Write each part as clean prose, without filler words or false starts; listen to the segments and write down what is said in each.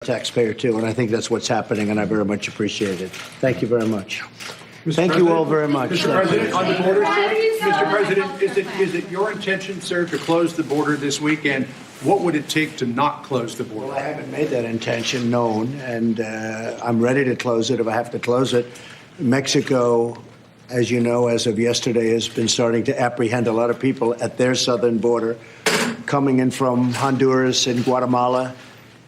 taxpayer too, and I think that's what's happening, and I very much appreciate it. Thank you very much. Mr. Thank you all very much. Mr. President, on the border, Mr. President, is it your intention, sir, to close the border this weekend? What would it take to not close the border? Well, I haven't made that intention known, and I'm ready to close it if I have to close it. Mexico, as you know, as of yesterday, has been starting to apprehend a lot of people at their southern border, coming in from Honduras and Guatemala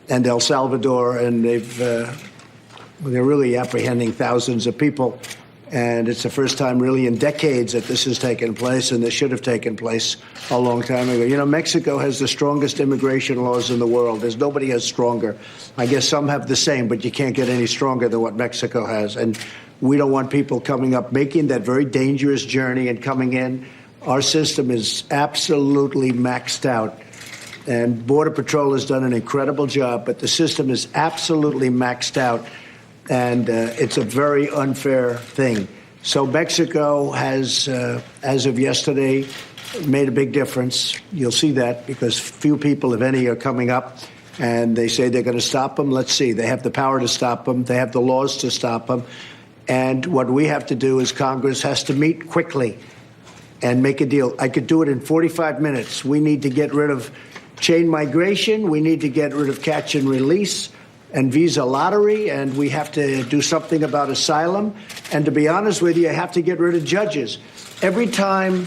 and El Salvador, and they're really apprehending thousands of people. And it's the first time really in decades that this has taken place, and this should have taken place a long time ago. You know, Mexico has the strongest immigration laws in the world. There's nobody has stronger. I guess some have the same, but you can't get any stronger than what Mexico has. And we don't want people coming up, making that very dangerous journey and coming in. Our system is absolutely maxed out. And Border Patrol has done an incredible job, but the system is absolutely maxed out. And it's a very unfair thing. So Mexico has, as of yesterday, made a big difference. You'll see that because few people, if any, are coming up. And they say they're going to stop them. Let's see. They have the power to stop them. They have the laws to stop them. And what we have to do is Congress has to meet quickly and make a deal. I could do it in 45 minutes. We need to get rid of chain migration. We need to get rid of catch and release and visa lottery, and we have to do something about asylum. And to be honest with you, I have to get rid of judges. Every time,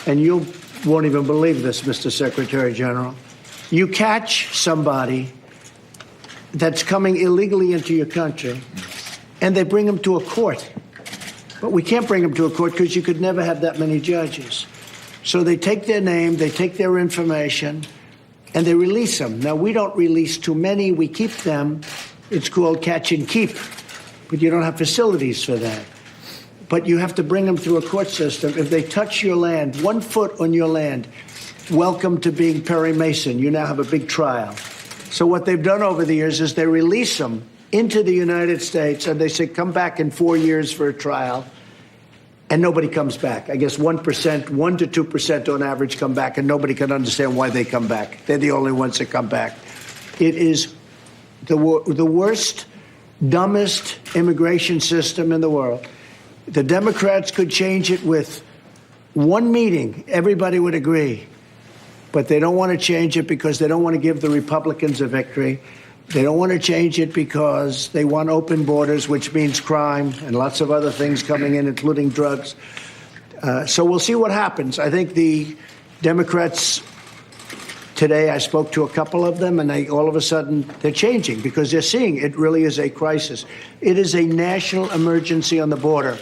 and you won't even believe this, Mr. Secretary General, you catch somebody that's coming illegally into your country, and they bring them to a court. But we can't bring them to a court because you could never have that many judges. So they take their name, they take their information, and they release them. Now, we don't release too many. We keep them. It's called catch and keep. But you don't have facilities for that. But you have to bring them through a court system. If they touch your land, 1 foot on your land, welcome to being Perry Mason. You now have a big trial. So what they've done over the years is they release them into the United States, and they say, come back in 4 years for a trial. And nobody comes back. I guess 1%, 1 to 2% on average come back, and nobody can understand why they come back. They're the only ones that come back. It is the worst, dumbest immigration system in the world. The Democrats could change it with one meeting. Everybody would agree. But they don't want to change it because they don't want to give the Republicans a victory. They don't want to change it because they want open borders, which means crime and lots of other things coming in, including drugs. So we'll see what happens. I think the Democrats today, I spoke to a couple of them, and all of a sudden they're changing because they're seeing it really is a crisis. It is a national emergency on the border.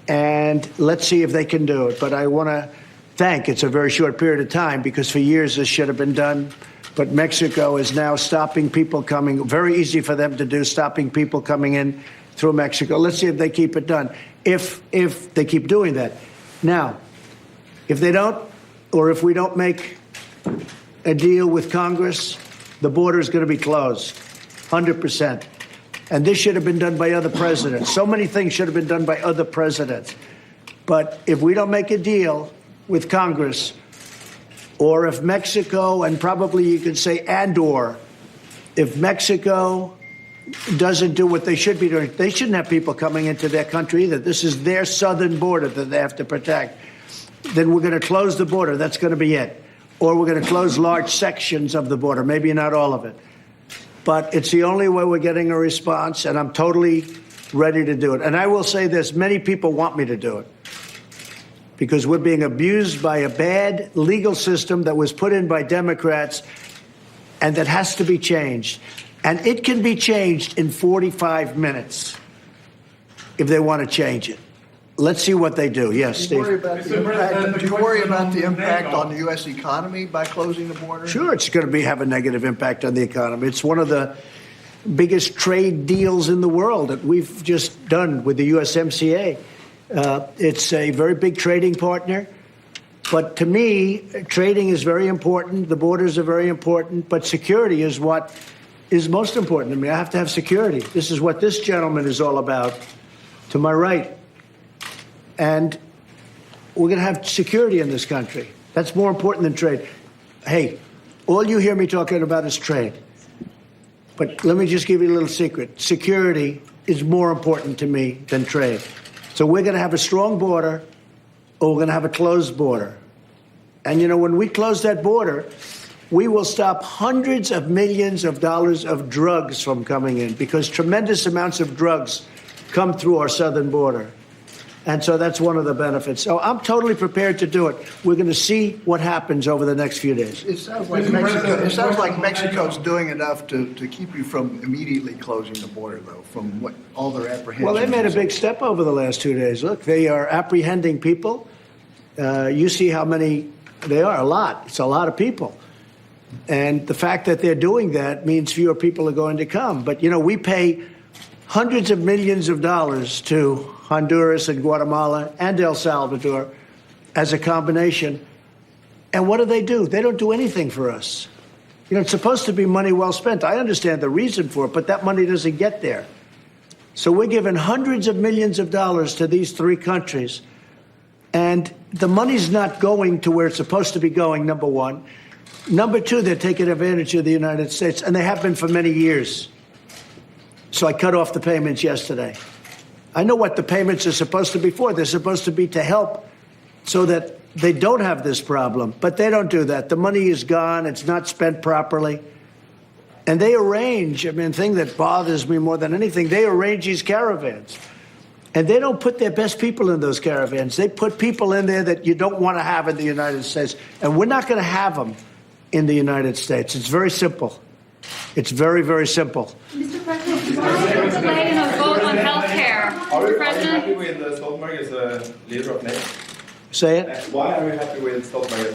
And let's see if they can do it. But I want to thank, it's a very short period of time because for years this should have been done. But Mexico is now stopping people coming. Very easy for them to do, stopping people coming in through Mexico. Let's see if they keep it done, if they keep doing that. Now, if they don't, or if we don't make a deal with Congress, the border is going to be closed, 100%. And this should have been done by other presidents. So many things should have been done by other presidents. But if we don't make a deal with Congress, or if Mexico, and probably you could say and/or, if Mexico doesn't do what they should be doing, they shouldn't have people coming into their country either. This is their southern border that they have to protect. Then we're going to close the border. That's going to be it. Or we're going to close large sections of the border, maybe not all of it. But it's the only way we're getting a response, and I'm totally ready to do it. And I will say this, many people want me to do it, because we're being abused by a bad legal system that was put in by Democrats and that has to be changed. And it can be changed in 45 minutes if they want to change it. Let's see what they do. Yes, Steve. Do you worry about the impact on the U.S. economy by closing the border? Sure, it's going to have a negative impact on the economy. It's one of the biggest trade deals in the world that we've just done with the USMCA. It's a very big trading partner. But to me, trading is very important. The borders are very important. But security is what is most important to me. I have to have security. This is what this gentleman is all about, to my right. And we're going to have security in this country. That's more important than trade. Hey, all you hear me talking about is trade. But let me just give you a little secret. Security is more important to me than trade. So we're going to have a strong border, or we're going to have a closed border. And, you know, when we close that border, we will stop hundreds of millions of dollars of drugs from coming in, because tremendous amounts of drugs come through our southern border. And so that's one of the benefits. So I'm totally prepared to do it. We're going to see what happens over the next few days. It sounds like Mexico's doing enough to keep you from immediately closing the border, though, from what all their apprehensions. Well, they made a big step over the last 2 days. Look, they are apprehending people. You see how many they are, a lot. It's a lot of people. And the fact that they're doing that means fewer people are going to come. But, you know, we pay hundreds of millions of dollars to Honduras and Guatemala and El Salvador as a combination. And what do? They don't do anything for us. You know, it's supposed to be money well spent. I understand the reason for it, but that money doesn't get there. So we're giving hundreds of millions of dollars to these three countries. And the money's not going to where it's supposed to be going, number one. Number two, they're taking advantage of the United States, and they have been for many years. So I cut off the payments yesterday. I know what the payments are supposed to be for. They're supposed to be to help so that they don't have this problem. But they don't do that. The money is gone. It's not spent properly. And they arrange, I mean, the thing that bothers me more than anything, they arrange these caravans. And they don't put their best people in those caravans. They put people in there that you don't want to have in the United States. And we're not going to have them in the United States. It's very simple. It's very, very simple. Mr. President, why the delay in a vote on health care? Are you Mr. President? happy with Stoltenberg as a leader of NATO? Say it. Why are you happy with Stoltenberg?